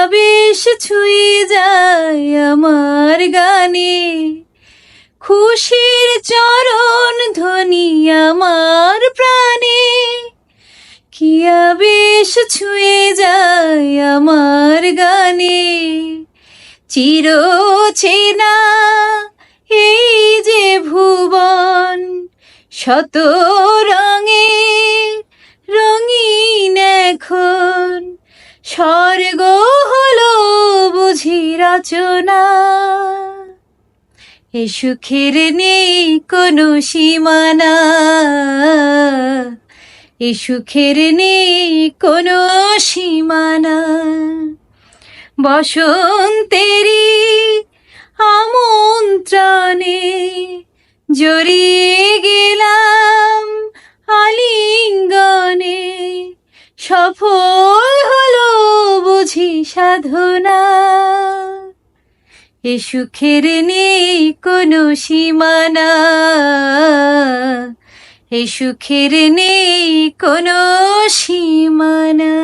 আবেশ ছুঁয়ে যায় আমার গানে, খুশির চরণ ধ্বনি আমার প্রাণে। কি আবেশ ছুঁয়ে যায় আমার গানে, চির চেনা এই যে ভুবন, শত রঙে রঙিন এখন, স্বর্গ হলো বুঝি রচনা। এ সুখের নেই কোনো সীমানা, এ সুখের নেই কোনো সীমানা। বসন্তেরি আমন্ত্রণে জড়িয়ে গেলাম আলিঙ্গনে, সফল হলো বুঝি সাধনা। এ সুখের নেই কোনো সীমানা, এ সুখের নেই কোনো সীমানা।